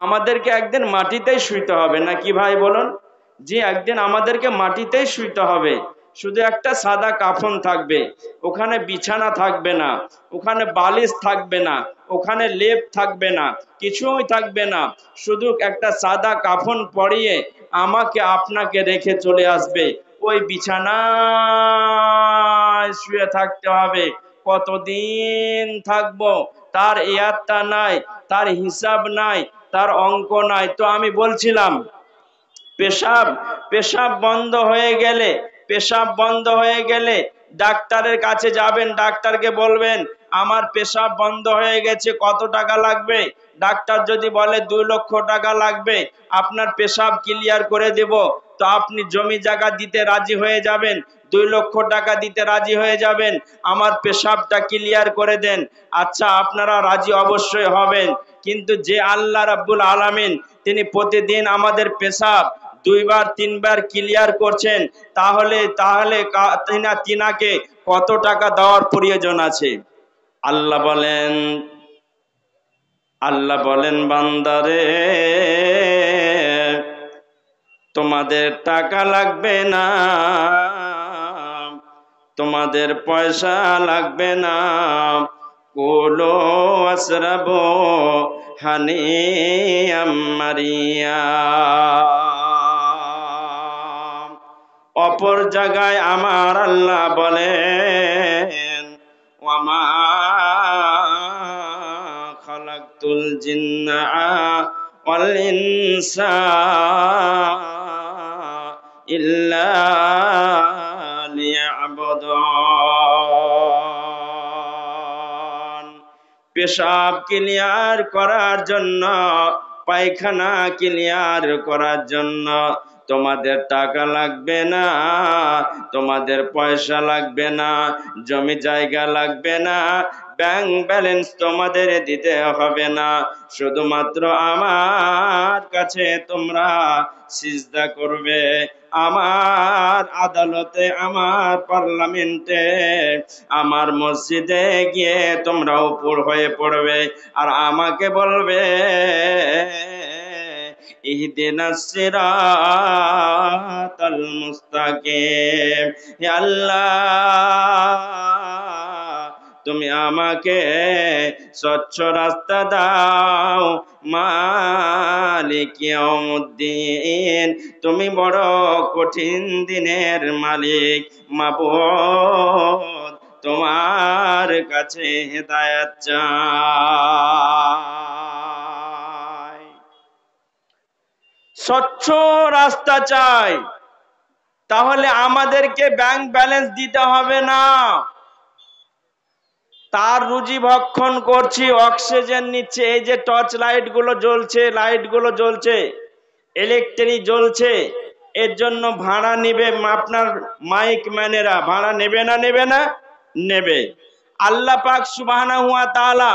আমাদেরকে একদিন মাটিতেই শুইতে হবে, নাকি ভাই বলুন? জি, একদিন আমাদেরকে মাটিতেই শুইতে হবে। শুধু একটা সাদা কাফন থাকবে, ওখানে বিছানা থাকবে না, ওখানে বালিশ থাকবে না, ওখানে লেপ থাকবে না, কিছুই থাকবে না। শুধু একটা সাদা কাফন পরিয়ে আমাকে আপনাকে রেখে চলে আসবে। ওই বিছানায় শুয়ে থাকতে হবে। কতদিন থাকবো তার ইয়াত্তা নাই, তার হিসাব নাই, তার অঙ্ক নাই। তো আমি বলছিলাম, পেশাব পেশাব বন্ধ হয়ে গেলে, পেশাব বন্ধ হয়ে গেলে ডাক্তারের কাছে যাবেন, ডাক্তারকে বলবেন আমার পেশাব বন্ধ হয়ে গেছে, কত টাকা লাগবে? ডাক্তার যদি বলে 2 লক্ষ টাকা লাগবে, আপনার পেশাব ক্লিয়ার করে দেব, তো আপনি জমি জায়গা দিতে রাজি হয়ে যাবেন, 2 লক্ষ টাকা দিতে রাজি হয়ে যাবেন, আমার পেশাবটা ক্লিয়ার করে দেন। আচ্ছা, আপনারা রাজি অবশ্যই হবেন। কিন্তু যে আল্লাহ রাব্বুল আলামিন তিনি প্রতিদিন আমাদের পেশাব 2বার 3বার ক্লিয়ার করছেন, তাহলে তাহলে তিনাকে কত টাকা দেওয়ার প্রয়োজন আছে? আল্লাহ বলেন, আল্লাহ বলেন, বান্দারে তোমাদের টাকা লাগবে না, তোমাদের পয়সা লাগবে না, কুলু ওয়াশরাবু হানিয়াম মারিয়া। অপর জায়গায় আমার আল্লাহ বলেন, ওয়ামা খালাকতুল জিন্না ওয়াল ইনসা ইল্লা লিয়াবুদুন। পেশাব ক্লিয়ার করার জন্য, পায়খানা ক্লিয়ার করার জন্য তোমাদের টাকা লাগবে না, তোমাদের পয়সা লাগবে না, জমি জায়গা লাগবে না, ব্যাংক ব্যালেন্স তোমাদের দিতে হবে না। শুধুমাত্র আমার কাছে তোমরা সিজদা করবে, আমার আদালতে, আমার পার্লামেন্টে, আমার মসজিদে গিয়ে তোমরা উপর হয়ে পড়বে আর আমাকে বলবে ইহদিনাস সিরাতাল মুস্তাকিম। হে আল্লাহ, তুমি আমাকে স্বচ্ছ রাস্তা দাও। মালিক ইয়াউমুদ্দিন, তুমি বড় কঠিন দিনের মালিক। মাবুদ, তোমার কাছে হেদায়েত চাই, স্বচ্ছ রাস্তা চাই। তাহলে আমাদেরকে ব্যাংক ব্যালেন্স দিতে হবে না, তার রুজি ভক্ষণ করছি, অক্সিজেন নিচ্ছে। এই যে টর্চ লাইট গুলো জ্বলছে, লাইট গুলো জ্বলছে, ইলেকট্রিক জ্বলছে, এর জন্য ভাড়া নেবে আপনার মাইক ম্যানেরা, ভাড়া নেবে না? নেবে না? নেবে। আল্লাহ পাক সুবহানাহু ওয়া তাআলা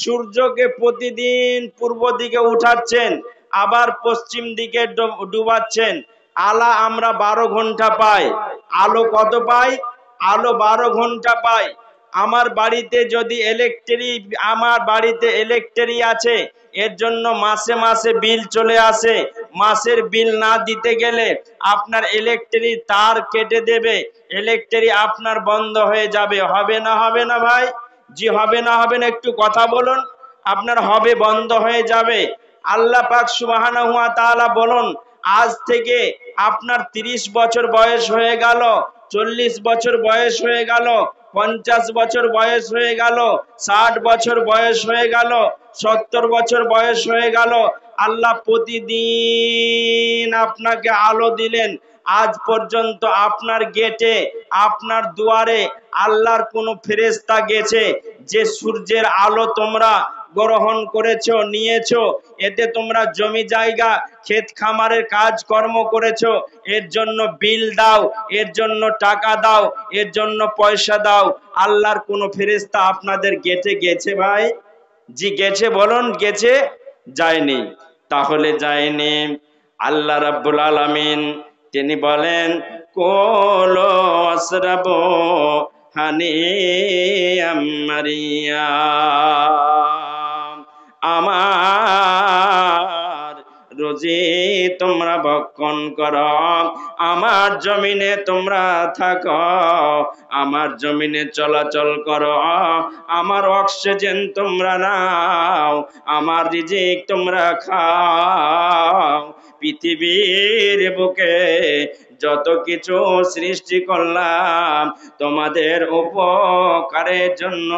সূর্যকে প্রতিদিন পূর্ব দিকে উঠাচ্ছেন, আবার পশ্চিম দিকে ডুবাচ্ছেন। আলো আমরা 12 ঘন্টা পাই। আলো কত পাই? আলো 12 ঘন্টা পাই। আমার বাড়িতে যদি ইলেকট্রিক আছে, এর জন্য মাসে মাসে বিল চলে আসে। মাসের বিল না দিতে গেলে আপনার ইলেকট্রিক তার কেটে দেবে, ইলেকট্রিক আপনার বন্ধ হয়ে যাবে। হবে না? হবে না ভাই? জি, হবে না? হবে না? একটু কথা বলুন। আপনার হবে, বন্ধ হয়ে যাবে। আল্লাহ পাক সুবহানাহু ওয়া তাআলা বলুন, আজ থেকে আপনার 30 বছর বয়স হয়ে গেল, 40 বছর বয়স হয়ে গেল, 50 বছর বয়স হয়ে গেল, 60 বছর বয়স হয়ে গেল, 70 বছর বয়স হয়ে গেল, আল্লাহ প্রতিদিন আপনাকে আলো দিলেন। আজ পর্যন্ত আপনার গেটে, আপনার দুয়ারে আল্লাহর কোন ফেরেশতা গেছে যে সূর্যের আলো তোমরা গ্রহণ করেছো, নিয়েছো, এতে তোমরা জমি জায়গা, ক্ষেত খামারের কাজ কর্ম করেছো, এর জন্য বিল দাও, এর জন্য টাকা দাও, এর জন্য পয়সা দাও? আল্লাহর কোন ফেরেশতা আপনাদের গেটে গেছে ভাই? জি গেছে? বলুন, গেছে? যায়নি। তাহলে যায়নি। আল্লাহ রাব্বুল আলামিন তিনি বলেন, কুলু ওয়াশরাবু হানিয়াম মারিয়া। আমার রুজি তোমরা ভক্ষণ করো, আমার জমিনে তোমরা থাকো, আমার জমিনে চলাচল করো, আমার অক্সিজেন তোমরা নাও, আমার রিজিক তোমরা খাও। পৃথিবীর বুকে যত কিছু সৃষ্টি করলাম তোমাদের উপকারের জন্য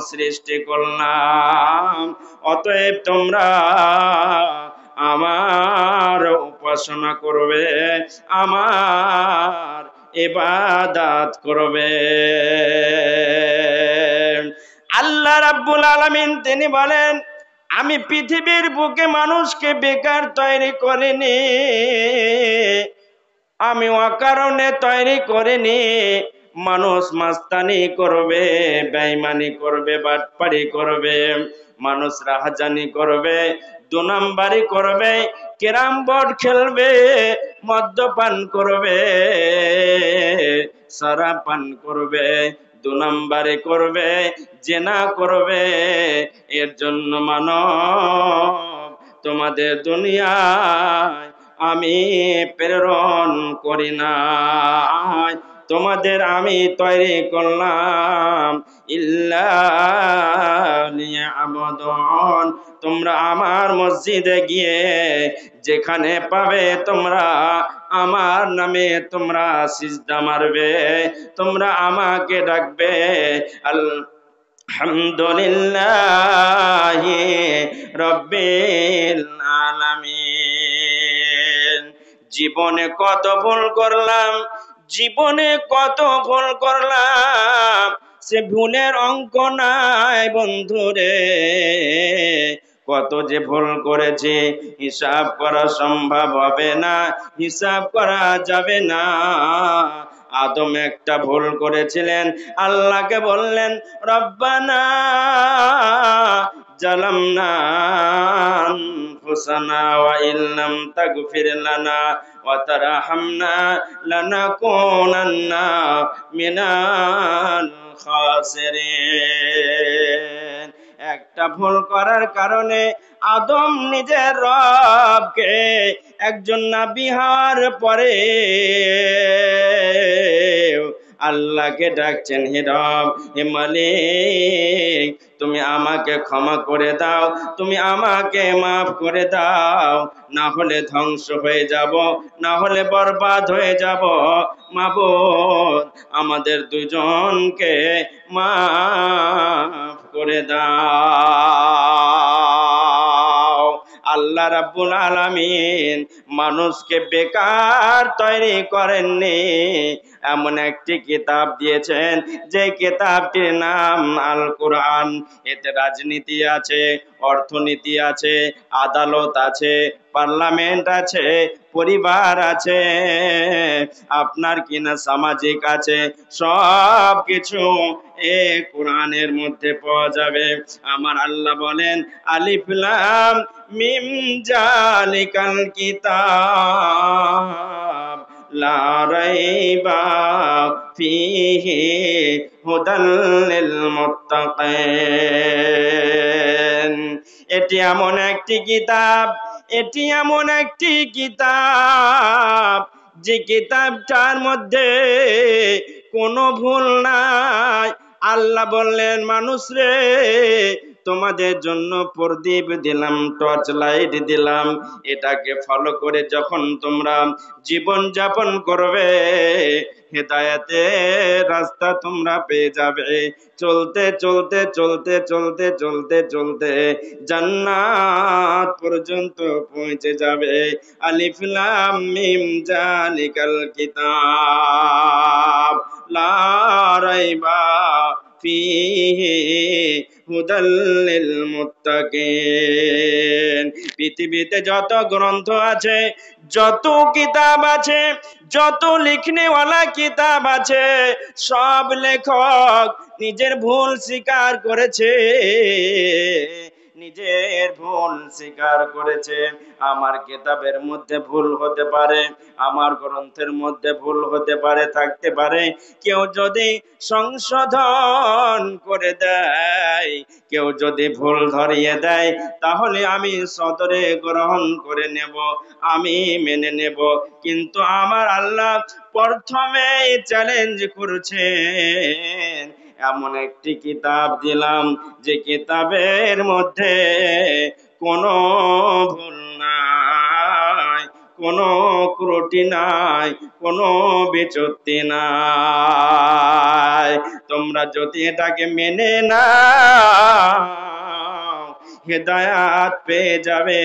সৃষ্টি করলাম। অতএব তোমরা আমার উপাসনা করবে, আমার ইবাদত করবে। আল্লাহ রাব্বুল আলামিন তিনি বলেন, আমি পৃথিবীর বুকে মানুষকে বেকার তৈরি করিনি, আমি অকারণে তৈরি করিনি। মানুষ মাস্তানি করবে, বেঈমানি করবে, বাটপারি করবে, মানুষ রাহাজানি করবে, 2 নাম্বারি করবে, ক্যারাম বোর্ড খেলবে, মদ্যপান করবে, শরাব পান করবে, 2 নাম্বারে করবে, জেনা করবে। এর জন্য মানব তোমাদের দুনিয়ায় আমি প্রেরণ করি না, তোমাদের আমি তৈরি করলাম ইল্লা লিয়াবুদুন। তোমরা আমার মসজিদে গিয়ে যেখানে পাবে তোমরা আমার নামে তোমরা সিজদা মারবে, তোমরা আমাকে ডাকবে আলহামদুলিল্লাহি রাব্বিল আলামিন। জীবনে কত ভুল করলাম, জীবনে কত ভুল করলাম, সে ভুলের অঙ্ক নাই বন্ধুরে। কত যে ভুল করেছি হিসাব করা সম্ভব হবে না, হিসাব করা যাবে না। আদম একটা ভুল করেছিলেন, আল্লাহকে বললেন রব্বানা জালামনা আনফুসানা ওয়া ইল্লাম তাগফির লানা ওয়া তারহামনা লানাকুনান্না মিনাল খাসিরিন। একটা ভুল করার কারণে আদম নিজের রবকে একজন নবী হওয়ার পরে আল্লাহকে ডাকছেন, হে রব, হে মালিক, তুমি আমাকে ক্ষমা করে দাও, তুমি আমাকে মাফ করে দাও, না হলে ধ্বংস হয়ে যাব, না হলে বরবাদ হয়ে যাব। মাবুদ, আমাদের দুজনকে মাফ করে দাও। আল্লাহ রাব্বুল আলামিন মানুষকে বেকার তৈরি করেননি, এমন একটি কিতাব দিয়েছেন যে কিতাবটির নাম আল কোরআন। এতে রাজনীতি আছে, অর্থনীতি আছে, আদালত আছে, পার্লামেন্ট আছে, পরিবার আছে, আপনার কিনা সামাজিক আছে, সব কিছু এই কোরআনের মধ্যে পাওয়া যাবে। আমার আল্লাহ বলেন আলিফ লাম মিম জালিকাল কিতাব লা রাইবা ফীহি হুদাল লিল মুত্তাকিন। এটি এমন একটি কিতাব, এটি এমন একটি কিতাব যে কিতাবটার মধ্যে কোনো ভুল নাই। আল্লাহ বললেন মানুষ রে, তোমাদের জন্য প্রদীপ দিলাম, টর্চ লাইট দিলাম, এটাকে ফলো করে যখন তোমরা জীবন যাপন করবে হেদায়েতের রাস্তা তোমরা পেয়ে যাবে। চলতে চলতে চলতে চলতে চলতে চলতে জান্নাত পর্যন্ত পৌঁছে যাবে। আলিফ লাম মিম জালিকাল কিতাব লা রাইবা ফীহি হুদাল লিল মুত্তাকিন। পৃথিবীতে যত গ্রন্থ আছে, যত কিতাব আছে, যত লিখনেওয়ালা কিতাব আছে, সব লেখক নিজের ভুল স্বীকার করেছে, নিজের ভুল স্বীকার করেছে। আমার কিতাবের মধ্যে ভুল হতে পারে, আমার গ্রন্থের মধ্যে ভুল হতে পারে, থাকতে পারে। কেউ যদি সংশোধন করে দেয়, কেউ যদি ভুল ধরিয়ে দেয়, তাহলে আমি সদরে গ্রহণ করে নেব, আমি মেনে নেব। কিন্তু আমার আল্লাহ প্রথমে চ্যালেঞ্জ করছেন, এমন একটি কিতাব দিলাম যে কিতাবের মধ্যে কোনো ভুল নাই, কোনো ত্রুটি নাই, কোনো বিচ্যুতি নাই। তোমরা যদি এটাকে মেনে নাও, হেদায়াত পেয়ে যাবে।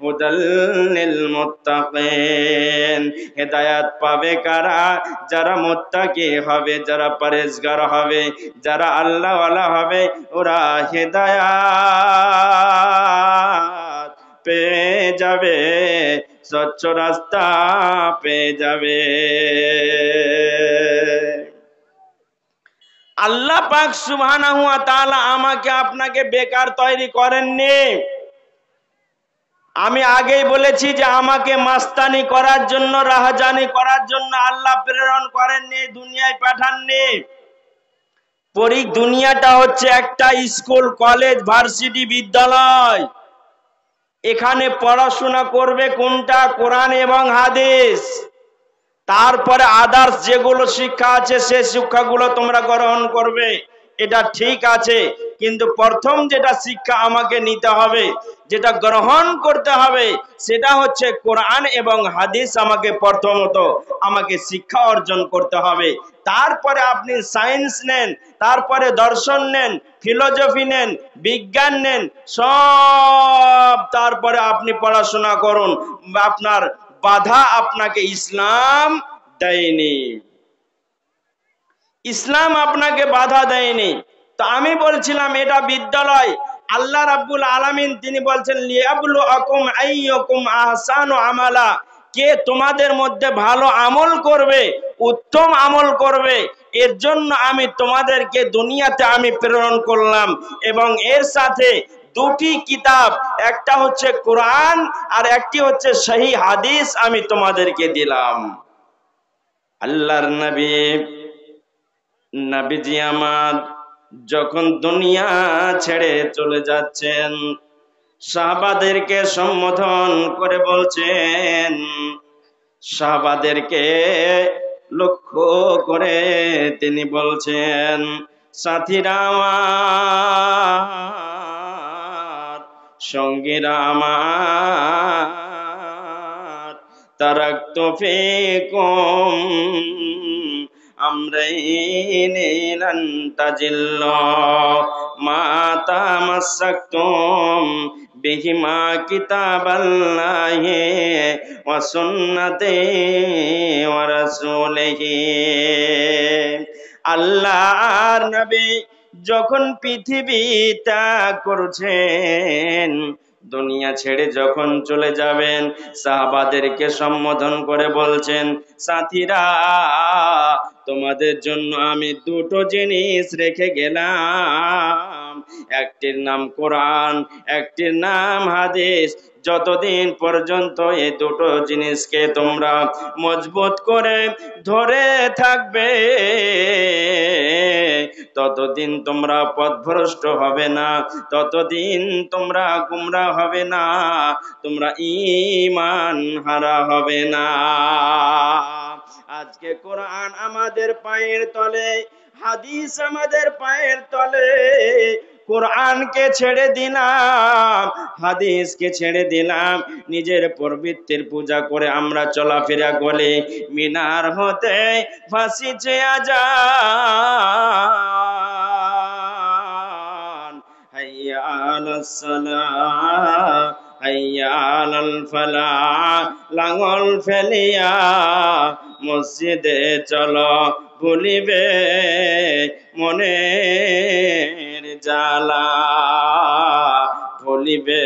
হুদাল্লিল মুত্তাকিন, হেদায়াত পাবে কারা? যারা মুত্তাকি হবে, যারা পরেজগার হবে, যারা আল্লাহ ওয়ালা হবে, ওরা হেদায়াত পেয়ে যাবে, স্বচ্ছ রাস্তা পেয়ে যাবে। আল্লাহ পাক সুবহানাহু ওয়া তাআলা আমাকে আপনাকে বেকার তৈরি করেননি। আমি আগেই বলেছি যে আমাকে মাস্তানি করার জন্য, রাহাজানি করার জন্য আল্লাহ প্রেরণ করেননি, দুনিয়ায় পাঠাননি। দুনিয়াটা হচ্ছে একটা স্কুল, কলেজ, ভার্সিটি, বিদ্যালয়। এখানে পড়াশোনা করবে কোনটা? কোরআন এবং হাদিস। তারপরে আদার্স যেগুলো শিক্ষা আছে সে শিক্ষাগুলো তোমরা গ্রহণ করবে, এটা ঠিক আছে। কিন্তু প্রথম যেটা শিক্ষা আমাকে নিতে হবে, যেটা গ্রহণ করতে হবে, সেটা হচ্ছে কোরআন এবং হাদিস। আমাকে প্রথমত আমাকে শিক্ষা অর্জন করতে হবে। তারপরে আপনি সায়েন্স নেন, তারপরে দর্শন নেন, ফিলোসফি নেন, বিজ্ঞান নেন, সব তারপরে আপনি পড়াশোনা করুন। আপনার বাধা আপনাকে ইসলাম দেয়নি, ইসলাম আপনাকে বাধা দেয়নি। তো আমি বলছিলাম এটা বিদ্যালয়। আল্লাহ রাব্বুল আলামিন তিনি বলছেন লিয়াবলুআকুম আইয়ুকুম আহসানু আমালা, কে তোমাদের মধ্যে ভালো আমল করবে, উত্তম আমল করবে, এর জন্য আমি তোমাদেরকে দুনিয়াতে আমি প্রেরণ করলাম। এবং এর সাথে দুটি কিতাব, একটা হচ্ছে কোরআন আর একটি হচ্ছে সহি হাদিস আমি তোমাদেরকে দিলাম। আল্লাহর নবীজি আমার যখন দুনিয়া ছেড়ে চলে যাচ্ছেন, সাহাবাদেরকে সম্বোধন করে বলছেন, সাহাবাদেরকে লক্ষ্য করে তিনি বলছেন, সাথীরা আমার, সঙ্গীরা আমার, তারাকতু ফীকুম আমরাইনি লান তাজিল্লু মা তামাসসাকতুম বিহিমা কিতাবাল্লাহি ওয়া সুন্নতি ওয়া রাসূলিহি। আল্লাহর নবী যখন পৃথিবী ত্যাগ করছেন, দুনিয়া ছেড়ে যখন চলে যাবেন, সাহাবাদেরকে সম্বোধন করে বলছেন, সাথীরা তোমাদের জন্য আমি দুটো জিনিস রেখে গেলাম, একটির নাম কোরআন, একটির নাম হাদিস। যতদিন পর্যন্ত এই দুটো জিনিসকে তোমরা মজবুত করে ধরে থাকবে, ততদিন তোমরা পথভ্রষ্ট হবে না, ততদিন তোমরা গুমরা হবে না, তোমরা ঈমান হারা হবে না। আজকে কোরআন আমাদের পায়ের তলে, হাদিস আমাদের পায়ের তলে। কোরআনকে ছেড়ে দিলাম, হাদিসকে ছেড়ে দিলাম, নিজের প্রবৃত্তির পূজা করে আমরা চলাফেরা করে মিনার হতে ফাঁসিছে আজান, হাইয়া আলাস সালাহ হাইয়া আলাল ফালাহ, লাঙ্গল ফেলিয়া মসজিদে চলো, ভুলিবে মনের জ্বালা, ভুলিবে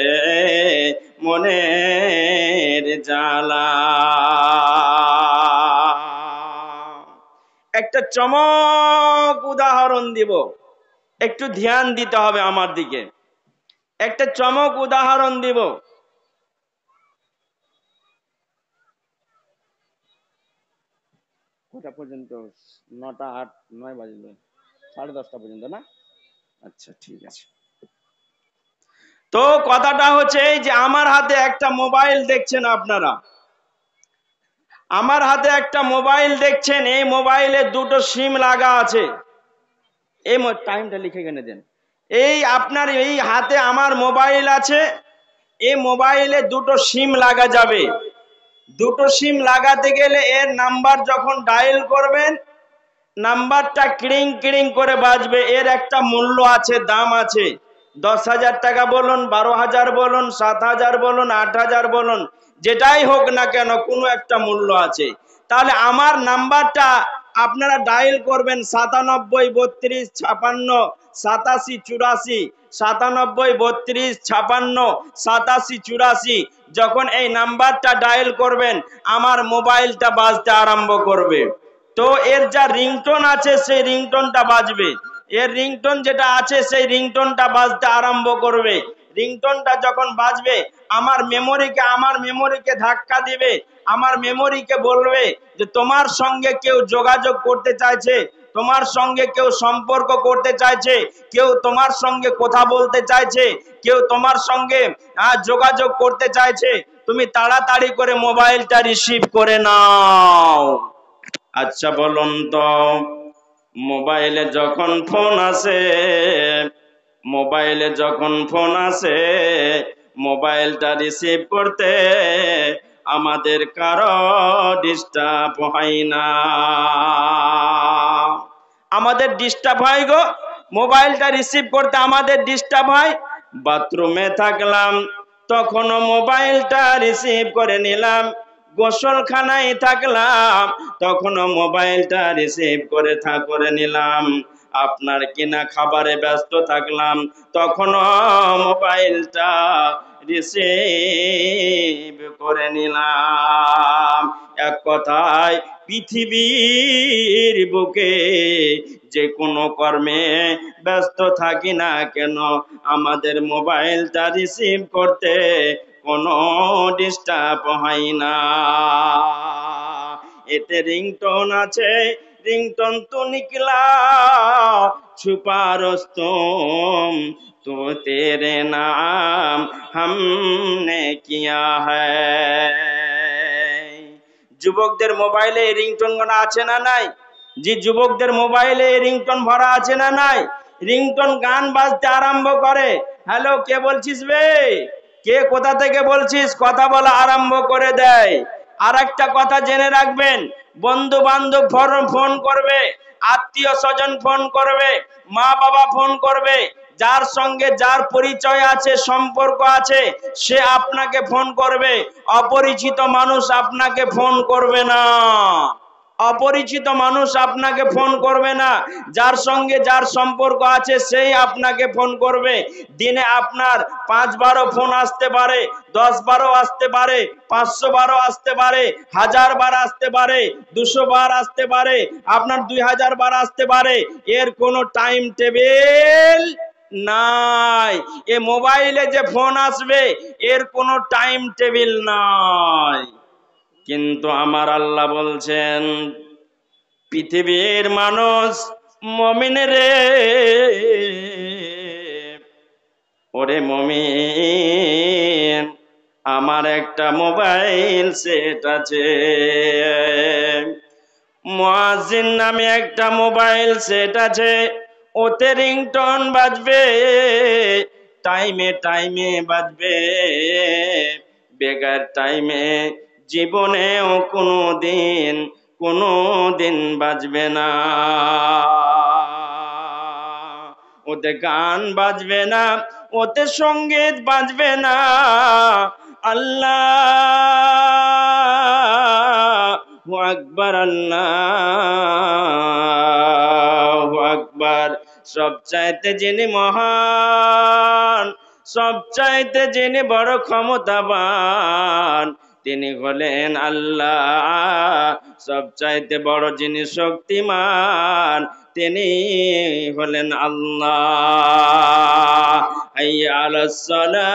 মনের জ্বালা। একটা চমক উদাহরণ দিব, একটু ধ্যান দিতে হবে আমার দিকে। একটা চমক উদাহরণ দিব। কটা পর্যন্ত? 9টা 8 9 বাজলো, 10:30 পর্যন্ত না? আচ্ছা ঠিক আছে। তো কথাটা হচ্ছে এই যে আমার হাতে একটা মোবাইল দেখছেন আপনারা, আমার হাতে একটা মোবাইল দেখছেন, এই মোবাইলে দুটো সিম লাগা আছে। এই টাইমটা লিখে কেন দেন। এই আপনার এই হাতে আমার মোবাইল আছে, এই মোবাইলে দুটো সিম লাগা যাবে। দুটো সিম লাগাতে গেলে এর নাম্বার যখন ডায়াল করবেন, নাম্বারটা ক্রিং ক্রিং করে বাজবে। এর একটা মূল্য আছে, দাম আছে। 10,000 টাকা বলুন, 12,000 বলুন, 7,000 বলুন, 8,000 বলুন, যেটাই হোক না কেন কোনো একটা মূল্য আছে। তাহলে আমার নাম্বারটা আপনারা ডায়াল করবেন 97 32 56 87 84, 97 32 56 84। যখন এই নাম্বারটা ডায়াল করবেন আমার মোবাইলটা বাজতে আরম্ভ করবে। তো এর যা রিংটোন আছে সেই রিংটোনটা বাজবে। এর রিংটোন যেটা আছে সেই রিংটোনটা বাজতে আরম্ভ করবে। রিংটোনটা যখন বাজবে আমার মেমোরিকে ধাক্কা দিবে। আমার মেমোরিকে বলবে যে তোমার সঙ্গে কেউ যোগাযোগ করতে চাইছে, তোমার সঙ্গে কেউ সম্পর্ক করতে চাইছে, কেউ তোমার সঙ্গে কথা বলতে চাইছে, কেউ তোমার সঙ্গে যোগাযোগ করতে চাইছে। তুমি তাড়াতাড়ি করে মোবাইলটা রিসিভ করে নাও। আচ্ছা বলুন তো, মোবাইলে যখন ফোন আসে, মোবাইলে যখন ফোন আসে, মোবাইলটা রিসিভ করতে আমাদের কারো ডিস্টার্ব হয় না? আমাদের ডিস্টার্ব হয় গো, মোবাইলটা রিসিভ করতে আমাদের ডিস্টার্ব হয়। বাথরুমে থাকলাম তখনও মোবাইলটা রিসিভ করে নিলাম, গোসলখানায় থাকলাম তখনও মোবাইলটা রিসিভ করে নিলাম, আপনার কিনা খাবারে ব্যস্ত থাকলাম তখনও মোবাইলটা রিসিভ করে নিলাম। এক কথায় পৃথিবীর বুকে যে কোনো কর্মে ব্যস্ত থাকি না কেন, আমাদের মোবাইলটা রিসিভ করতে কোনো ডিস্টার্ব হয় না। এতে রিংটোন আছে, रिंगटोन तो निकला छुपा रुस्तम, तो तेरे नाम हमने किया है। যুবকদের মোবাইলে রিংটোন ভরা আছে না নাই? জি, যুবকদের মোবাইলে রিংটোন ভরা আছে না নাই? রিংটোন গান বাজতে আরম্ভ করে। হ্যালো, কে বলছিস বে? কে কোথা থেকে বলছিস? কথা বলা আরম্ভ করে দেয়। আর একটা কথা জেনে রাখবেন, বন্ধু বান্ধব ফোন করবে, আত্মীয় স্বজন ফোন করবে, মা বাবা ফোন করবে, যার সঙ্গে যার পরিচয় আছে, সম্পর্ক আছে, সে আপনাকে ফোন করবে। অপরিচিত মানুষ আপনাকে ফোন করবে না। অপরিচিত মানুষ আপনাকে ফোন করবে না। যার সঙ্গে যার সম্পর্ক আছে সেই আপনাকে ফোন করবে। দিনে আপনার 5-12 ফোন আসতে পারে, 10-12 আসতে পারে, 500 বার আসতে পারে, 1000 বার আসতে পারে, 200 বার আসতে পারে, আপনার 2000 বার আসতে পারে। এর কোনো টাইম টেবিল নাই। এ মোবাইলে যে ফোন আসবে এর কোনো টাইম টেবিল নাই। কিন্তু আমার আল্লাহ বলছেন, পৃথিবীর মানুষ মুমিন রে, ওরে মুমিন, আমার একটা মোবাইল সেট আছে, মুয়াজ্জিন নামে একটা মোবাইল সেট আছে। ওতে রিংটোন বাজবে, টাইমে টাইমে বাজবে, বেগার টাইমে জীবনেও কোনো দিন বাজবে না। ওতে গান বাজবে না, ওতে সঙ্গীত বাজবে না। আল্লাহু আকবার, আল্লাহু আকবার। সবচাইতে যিনি মহান, সবচাইতে যিনি বড় ক্ষমতাবান, তিনি হলেন আল্লাহ, সবচাইতে বড় যিনি শক্তিমান তিনি হলেন আল্লাহ। হাইয়া আলাস সালাহ,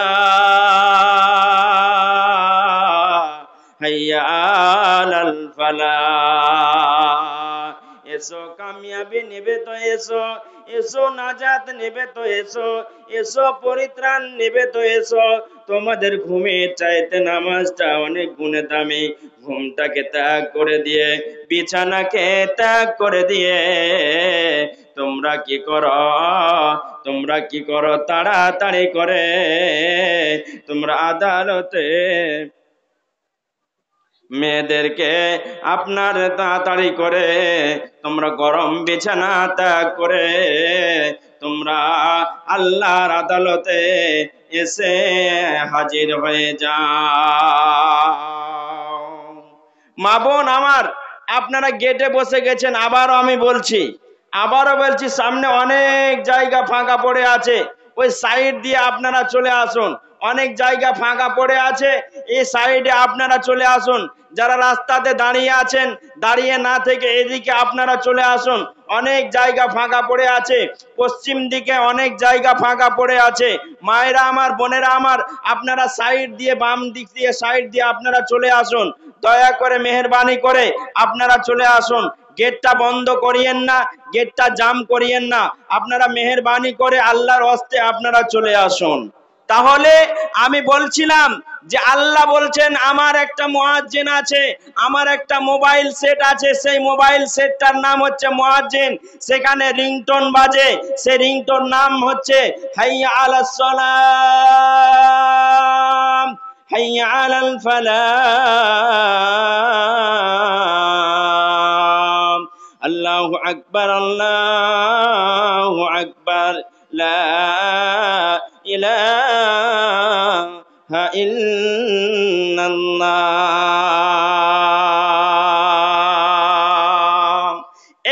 হাইয়া আলাল ফালাহ। এসো কামিয়াবি নেবে তো এসো, এসো নাজাত নেবে তো এসো, এসো পরিত্রাণ নেবে তো এসো। তোমাদের ঘুমের চাইতে নামাজটা অনেক গুণে দামি। ঘুমটাকে ত্যাগ করে দিয়ে, বিছানাকে ত্যাগ করে দিয়ে তোমরা কি করো, তোমরা কি করো, তাড়াতাড়ি করে তোমরা আদালতে মেয়েদেরকে আপনার তাড়াতাড়ি করে তোমরা গরম বিছানা ত্যাগ করে তোমরা আল্লাহর আদালতে এসে হাজির হয়ে যাও। মা বোন আমার, আপনারা গেটে বসে গেছেন, আবারও বলছি সামনে অনেক জায়গা ফাঁকা পড়ে আছে, ওই সাইড দিয়ে আপনারা চলে আসুন। অনেক জায়গা ফাঁকা পড়ে আছে, এই সাইডে আপনারা চলে আসুন। যারা রাস্তাতে দাঁড়িয়ে আছেন, দাঁড়িয়ে না থেকে এদিকে আপনারা চলে আসুন। অনেক জায়গা ফাঁকা পড়ে আছে, পশ্চিম দিকে অনেক জায়গা ফাঁকা পড়ে আছে। মায়েরা আমার, বোনেরা আমার, আপনারা সাইড দিয়ে, বাম দিক দিয়ে সাইড দিয়ে আপনারা চলে আসুন। দয়া করে মেহেরবানি করে আপনারা চলে আসুন। গেটটা বন্ধ করিয়েন না, গেটটা জাম করিয়েন না। আপনারা মেহেরবানি করে আল্লাহর হস্তে আপনারা চলে আসুন। তাহলে আমি বলছিলাম যে আল্লাহ বলছেন আমার একটা মুয়াজ্জিন আছে, আমার একটা মোবাইল সেট আছে, সেই মোবাইল সেটটার নাম হচ্ছে মুয়াজ্জিন। সেখানে রিংটোন বাজে, সেই রিংটোন নাম হচ্ছে হাইয়া আলাস সালাম, হাইয়া আলাল ফালাহ, আল্লাহু আকবার, আল্লাহু আকবার, লা ইলাহা ইল্লাল্লাহ।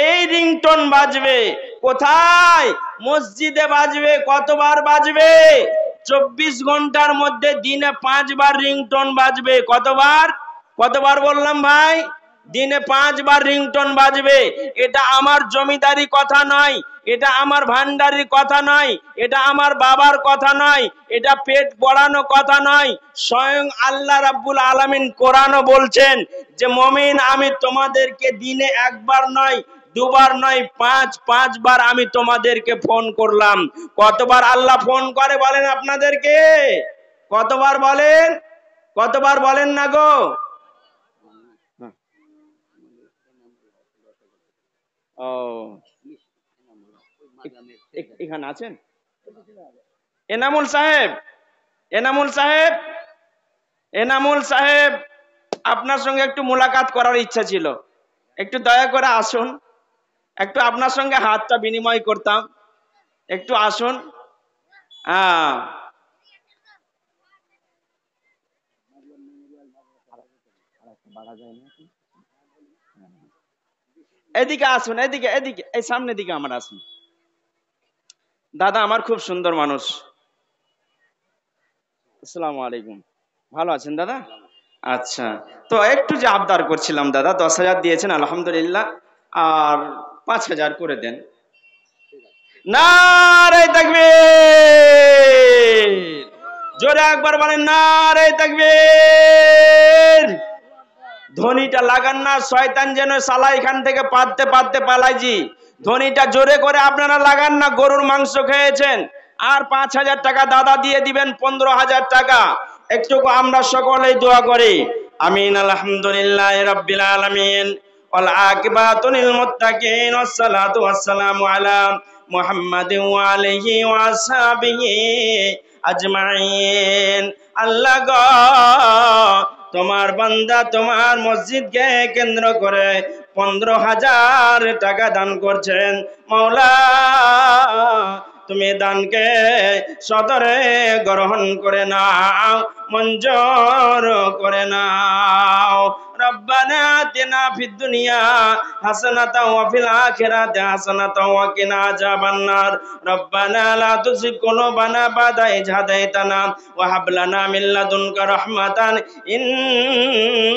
এই রিংটোন বাজবে কোথায়? মসজিদে বাজবে। কতবার বাজবে? 24 ঘন্টার মধ্যে দিনে 5 বার রিংটোন বাজবে। কতবার বললাম ভাই? দিনে 5 বার রিংটোন বাজবে। এটা আমার জমিদারি কথা নয়, এটা আমার ভান্ডারির কথা নয়, এটা আমার বাবার কথা নয়, এটা পেট পড়ানো কথা নয়। স্বয়ং আল্লাহ রাব্বুল আলামিন কোরআনও বলছেন যে মুমিন, আমি তোমাদেরকে দিনে একবার নয়, দুবার নয়, 5 বার আমি তোমাদেরকে ফোন করলাম। কতবার আল্লাহ ফোন করে বলেন আপনাদেরকে? কতবার বলেন না গো? ও, এখানে আছেন এনামুল সাহেব, আপনার সঙ্গে একটু মোলাকাত করার ইচ্ছা ছিল। একটু দয়া করে আসুন, একটু আপনার সঙ্গে হাতটা বিনিময় করতাম। একটু আসুন। এদিকে আসুন, এদিকে এই সামনের দিকে আমার আসুন। দাদা আমার খুব সুন্দর মানুষ। আসসালামু আলাইকুম, ভালো আছেন দাদা? আচ্ছা, তো একটু যে আবদার করছিলাম দাদা, 10,000 দিয়েছেন আলহামদুলিল্লাহ, আর 5,000 করে দেন। নারে তাকবীর, জোরে একবার বলেন নারে তাকবীর। ধ্বনিটা লাগান না, শয়তান যেন শালা এখান থেকে পাততে পালাইজি। ধ্বনিটা জোরে করে আপনারা লাগান না, গরুর মাংস খেয়েছেন। আর 5,000 টাকা দাদা দিয়ে দিবেন, 15,000 টাকা। একটু আমরা সকলেই দোয়া করি, আমিন। আলহামদুলিল্লাহি রাব্বিল আলামিন, ওয়াল আকিবাতু লিল মুত্তাকিন, ওয়াসসালাতু ওয়াসসালামু আলা মুহাম্মাদিন ওয়া আলিহি ওয়া আসহাবিহি আজমাইন। আল্লাহ গো, তোমার বান্দা তোমার মসজিদকে কেন্দ্র করে 15,000 টাকা দান করছেন। মাওলা, তুমি দানকে সদরে গ্রহণ করে নাও, মঞ্জুর করে নাও। রব্বানা আতিনা ফিদ দুনিয়া হাসানাতাও ওয়া ফিল আখিরাতি হাসানাতাও ওয়া কিনা আযাবান্নার রব্বানা লা তুযিগ কুলুবানা বাদা ইয হাদাইতানা ওয়া হাব লানা মিন লাদুনকা রাহমাতান ইন্নাকা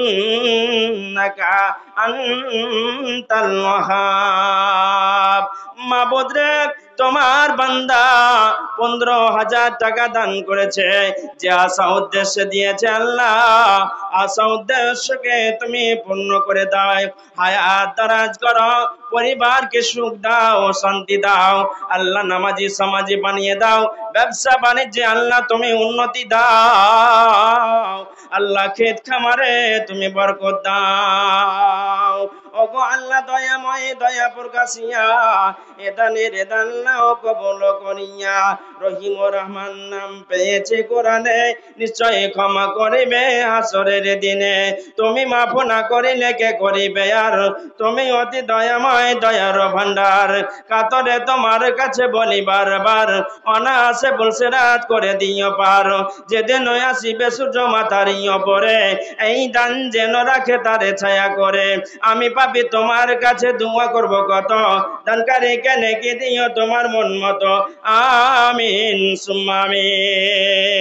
আনতাল ওয়াহ্হাব। মাবুদ রে, তোমার বান্দা 15,000 টাকা দান করেছে, যে আশা উদ্দেশ্যে দিয়েছে আল্লাহ, আশা উদ্দেশ্যকে তুমি পূর্ণ করে দাও, হায়াত দারাজ করো, পরিবারকে সুখ দাও, শান্তি দাও আল্লাহ, নামাজি সমাজি বানিয়ে দাও, ব্যবসা বাণিজ্যে আল্লাহ তুমি উন্নতি দাও আল্লাহ, ক্ষেত খামারে তুমি বরকত দাও। ওগো আল্লাহ দয়াময়, দয়া প্রকাশিয়া এদানের এদাল্লাহ কবুল করিয়া, রহিম ও রহমান নাম পেয়েছে কোরআনে, নিশ্চয় ক্ষমা করিবে হাসরের দিনে, তুমি মাফ না করিলে কে করিবে আর, তুমি অতি দয়াময় দয়ার ভান্ডার, কাতরে তোমার কাছে বলি বারবার, অনায়াসে বলছে রাত করে দিও পার, যেদিন আসিবে সূর্য মাথার উপরে, এই দান যেন রাখে তারে ছায়া করে, আমি পাপি তোমার কাছে দোয়া করব কত, দানকারী কেনে কি দিও তোমার মন মতো, আমিন সুম্মা আমিন।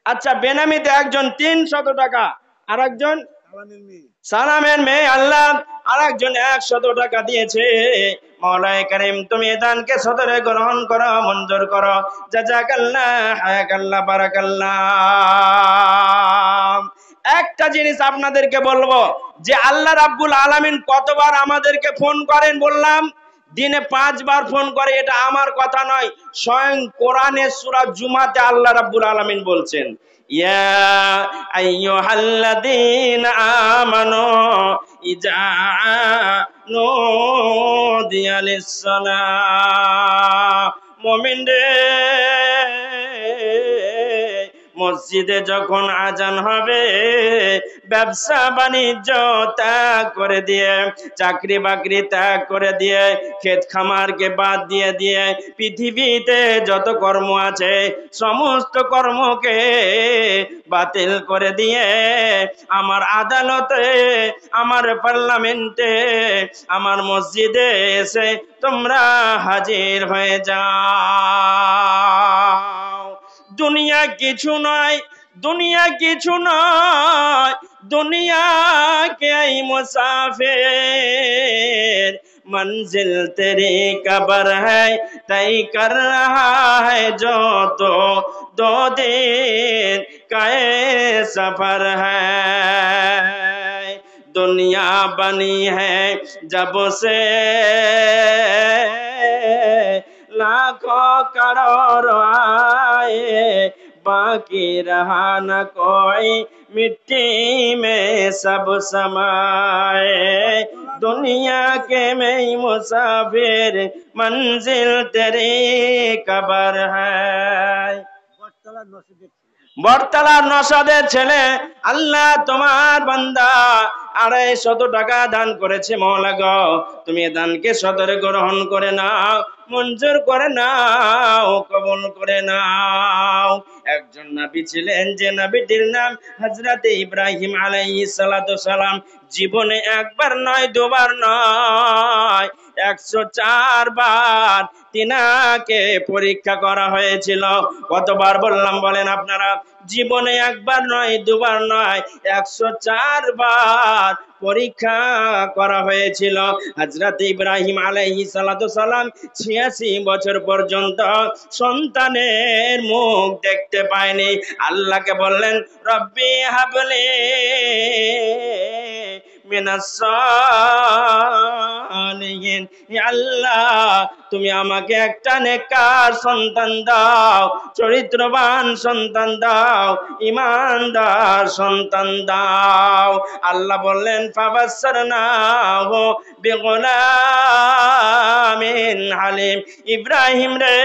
আচ্ছা, বেনামিতে একজন 300 টাকা, আর একজন সালামের মেয়ে আল্লাহ আর একজন 100 টাকা দিয়েছে। মওলায়ে কারীম তুমি এই দানকে সদরে গ্রহণ করো, মঞ্জুর করো, জাযাকাল্লাহ হায়াকাল্লাহ বারাকাল্লাহ। একটা জিনিস আপনাদেরকে বলবো যে আল্লাহ রাব্বুল আলামিন কতবার আমাদেরকে ফোন করেন বললাম, দিনে 5 বার ফোন করে, এটা আমার কথা নয়, স্বয়ং কোরআনের সূরা জুমাতে আল্লাহ রাব্বুল আলামিন বলছেন, ইয়া আইয়ুহাল্লাযীনা আমানু ইযা নুদিয়া লিস-সালাহ, মুমিন রে, মসজিদে যখন আজান হবে, ব্যবসা বাণিজ্য ত্যাগ করে দিয়ে, চাকরি বাকরি ত্যাগ করে দিয়ে, ক্ষেত খামারকে বাদ দিয়ে দিয়ে, পৃথিবীতে যত কর্ম আছে সমস্ত কর্মকে বাতিল করে দিয়ে, আমার আদালতে, আমার পার্লামেন্টে, আমার মসজিদে এসে তোমরা হাজির হয়ে যাও। দুনিয়া কিছু নয়, দুনিয়া কিছু নয়, দুনিয়া কে মুসাফির, मंजिल तेरी कब्र है, तय कर रहा है जो तो 2 दिन का सफर है, दुनिया बनी है जब से लाखों करोड़ों आए, बाकी रहा न कोई, मिट्टी में सब समाए, दुनिया के में मुसाफिर, मंजिल तेरी कब्र है। বটতলার নসাদের ছেলে আল্লাহ তোমার বান্দা 250 টাকা দান করেছে। মওলা গো, তুমি এই দানকে সদরে গ্রহণ করে নাও, মঞ্জুর করে নাও, কবুল করে নাও। একজন নবী ছিলেন, যে নবীটির নাম হযরত ইব্রাহিম আলাইহিস সালাতু সালাম। জীবনে একবার নয়, দুবার নয়, 104 বার তিনাকে পরীক্ষা করা হয়েছিল। কতবার বললাম বলেন আপনারা? জীবনে একবার নয়, দুবার নয়, 104 বার পরীক্ষা করা হয়েছিল। হযরত ইব্রাহিম আলাইহিস সালাতু সালাম 86 বছর পর্যন্ত সন্তানের মুখ দেখতে পায়নি। আল্লাহকে বললেন, রব্বি হাবলি মিনাস সালিহিন, হে আল্লাহ তুমি আমাকে একটা নেককার সন্তান দাও, চরিত্রবান সন্তান দাও, ঈমানদার সন্তান দাও। আল্লাহ বললেন, ফাবাসসারনাহু বিগুলামিন হালিম, ইব্রাহিম রে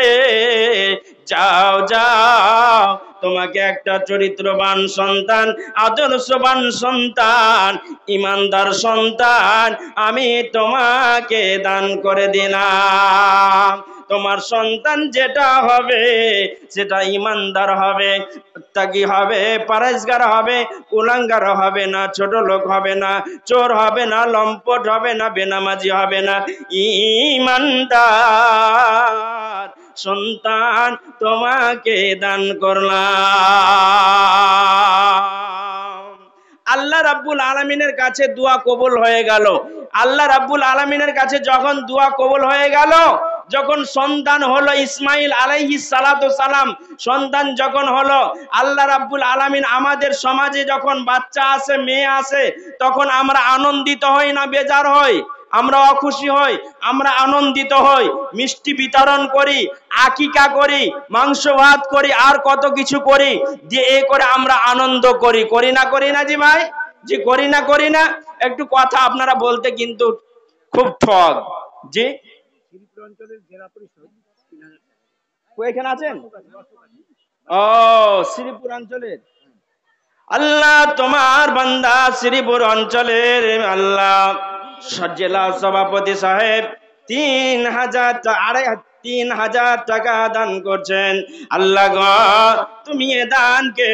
যাও যাও, তোমাকে একটা চরিত্রবান সন্তান, আদর্শবান সন্তান, ঈমানদার সন্তান আমি তোমাকে দান করে দিলাম। তোমার সন্তান যেটা হবে সেটা ইমানদার হবে, মুত্তাকি হবে, পরহেজগার হবে, কুলাঙ্গার হবে না, ছোট লোক হবে না, চোর হবে না, লম্পট হবে না, বেনামাজি হবে না, ইমানদার সন্তান তোমাকে দান করলাম। আল্লাহ রাব্বুল আলামিনের কাছে দোয়া কবুল হয়ে গেল। আল্লাহ রাব্বুল আলামিনের কাছে যখন দোয়া কবুল হয়ে গেল, যখন সন্তান হলো ইসমাইল আলাইহিস সালাতু সালাম, সন্তান যখন হলো, আল্লাহ রাব্বুল আলামিন আমাদের সমাজে যখন বাচ্চা আসে, মেয়ে আসে, তখন আমরা আনন্দিত হই না বেজার হই? আমরা অখুশি হই, আমরা আনন্দিত হই, মিষ্টি বিতরণ করি, আকিকা করি, মাংস ভাত করি, আর কত কিছু করি, দিয়ে এ করে আমরা আনন্দ করি, করি না করি না জি ভাই? জি করি না করি না? একটু কথা আপনারা বলতে কিন্তু খুব ঠক। জি এখানে আছেন? ও শ্রীপুর অঞ্চলের আল্লাহ তোমার বান্দা শ্রীপুর অঞ্চলের আল্লাহ জেলা সভাপতি সাহেব 3,000 টাকা দান করছেন। আল্লাহ গো তুমি এ দানকে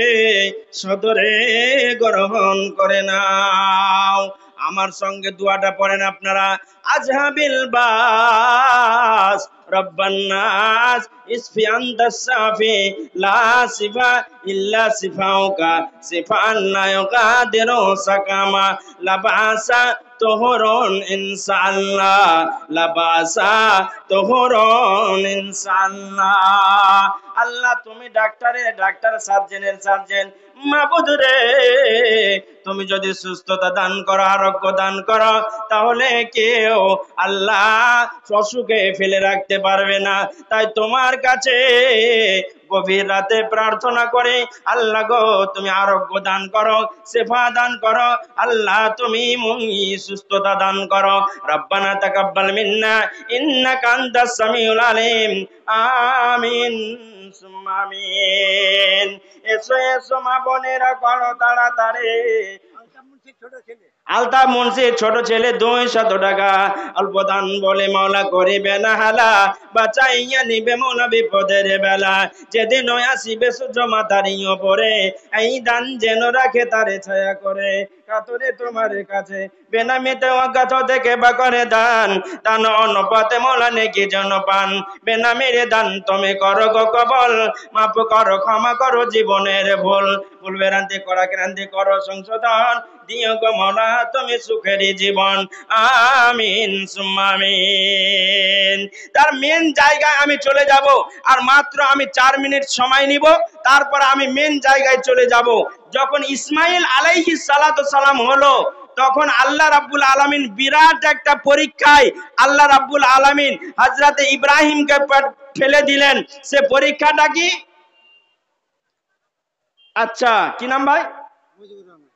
সদরে গ্রহণ করে নাও। আমার সঙ্গে দোয়াটা পড়েন আপনারা, আজহাবিল বাস রব্বান নাস ইসফি আনতাস সাফি লা সিফা ইল্লা সিফাউকা সিফান লা ইউকাদিরু সাকামা লাবাসা তোহরন ইনশাআল্লাহ, লাবাসা তোহরন ইনশাআল্লাহ। আল্লাহ তুমি ডাক্তারের ডাক্তার, সার্জেনের সার্জেন, মাবুদ রে তুমি যদি সুস্থতা দান করো, আরোগ্য দান করো, তাহলে কেউ আল্লাহ অসুখে ফেলে রাখতে পারবে না। তাই তোমার কাছে গভীর রাতে প্রার্থনা করে, আল্লাহ গো তুমি আরোগ্য দান করো, শেফা দান করো, আল্লাহ তুমি সুস্থতা দান করো। রব্বানা তাকাব্বাল মিন্না ইন্নাকা আনতাস সামিউল আলিম। আমিন সুম্মা আমিন। এসো এসো মা বোনেরা, করো তাড়াতাড়ি। আলতাফ মুন্সির ছোট ছেলে 200 টাকা অল্প দান বলে মাওলা করিবে না হালা, বাঁচাইয়া নিবে মৌলা বিপদের বেলা। যেদিন আসিবে সূর্য মাথার উপরে, এই দান যেন রাখে তারে ছায়া করে। কাতরে তোমার কাছে বেনামিতে অজ্ঞাত থেকে বা করে দান, দান অনুপাতে মৌলা নেকি জন পান। বেনামির দান তুমি করো গো কবল, মাফ করো ক্ষমা করো জীবনের ভুল। ভুল বেরান্তি করা ক্রান্তি করো সংশোধন, দিও গো মৌলা তুমি সুখের জীবন। আমিন সুম্মা আমিন। তার মেন জায়গায় আমি চলে যাব, আর মাত্র আমি 4 মিনিট সময় নিব, তারপর আমি মেন জায়গায় চলে যাব। যখন ইসমাইল আলাইহিস সালাতু সালাম হলো, তখন আল্লাহ রাব্বুল আলামিন বিরাট একটা পরীক্ষায় আল্লাহ রাব্বুল আলামিন হযরতে ইব্রাহিমকে ফেলে দিলেন। সে পরীক্ষাটা কি? আচ্ছা কি নাম ভাই?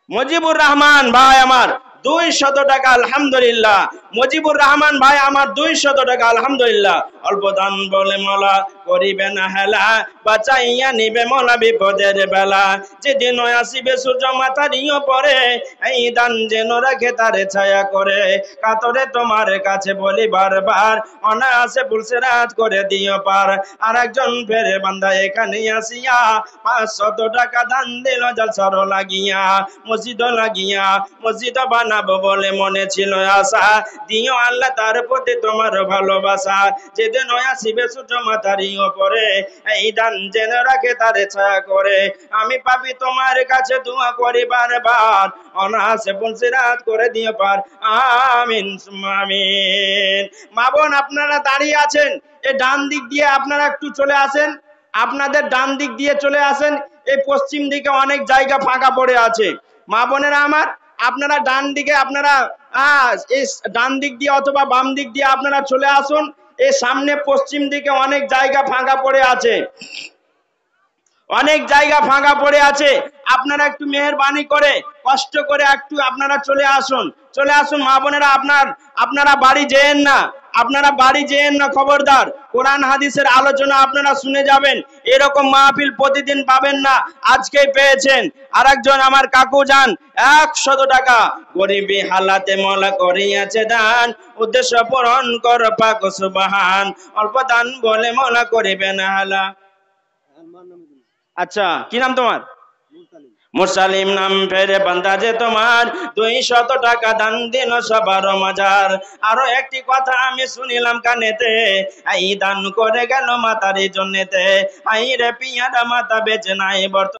মুজিবুর রহমান ভাই আমার 200 টাকা আলহামদুলিল্লাহ। মুজিবুর রহমান ভাই আমার 200 টাকা আলহামদুলিল্লাহ। অল্প দান বলে মাওলা করিবে না হেলা, বাঁচাইয়া নিবে মাওলা বিপদের বেলা। যেদিন আসিবে সূর্য মাথার উপরে, এই দান যেন রাখে তারে ছায়া করে। কাতরে তোমার কাছে বলি বারবার, অনায়াসে পুলসিরাত করে দিও পার। আর একজন ফেরে বান্দা এখানে আসিয়া 500 টাকা দান দিল জলসার লাগিয়া, মসজিদ লাগিয়া, মসজিদ বানাবো বলে মনে ছিল আশা। দিও আল্লাহ তার প্রতি তোমার ভালোবাসা। যেদিন আসিবে সূর্য মাথার উপরে, এই দান যেন রাখে তারে ছায়া করে। আমি পাপি তোমার কাছে দোয়া করি বারবার, অনায়াসে পুলসিরাত করে দিও পার। আমিন সুম্মা আমিন। মা বোন আপনারা দাঁড়িয়ে আছেন, এই ডান দিক দিয়ে আপনারা একটু চলে আসেন, আপনাদের ডান দিক দিয়ে চলে আসেন। এই পশ্চিম দিকে অনেক জায়গা ফাঁকা পড়ে আছে। মা বোনেরা আমার, আপনারা ডান দিকে, আপনারা এই ডান দিক দিয়ে অথবা বাম দিক দিয়ে আপনারা চলে আসুন। এই সামনে পশ্চিম দিকে অনেক জায়গা ফাঁকা পড়ে আছে, অনেক জায়গা ফাঁকা পড়ে আছে। আপনারা একটু মেহেরবানি করে কষ্ট করে একটু আপনারা চলে আসুন, চলে আসুন মা বোনেরা। আপনারা বাড়ি যেয়েন না, আপনারা বাড়ি যেয়েন না, খবরদার। কোরআন হাদিসের আলোচনা আপনারা শুনে যাবেন। এরকম মাহফিল প্রতিদিন পাবেন না, আজকেই পেয়েছেন। আরেকজন আমার কাকু যান 100 টাকা গরিবী হালাতে মওলা করিয়াছে দান, উদ্দেশ্য পূরণ কর পাক সুবহান, অল্প দান বলে মওলা করিবে না হালা। আচ্ছা, কি নাম তোমার? মুরসালিম নাম ফেরে বান্দা যে তোমার, 200 টাকা দান দিল সবার মাজার। আরো একটি কথা আমি শুনিলাম কানেতে, এই দান করে গেল মাতার জন্যতে। আই রে পিয়ারা মাতা বেঁচে নাই বর্তমানে।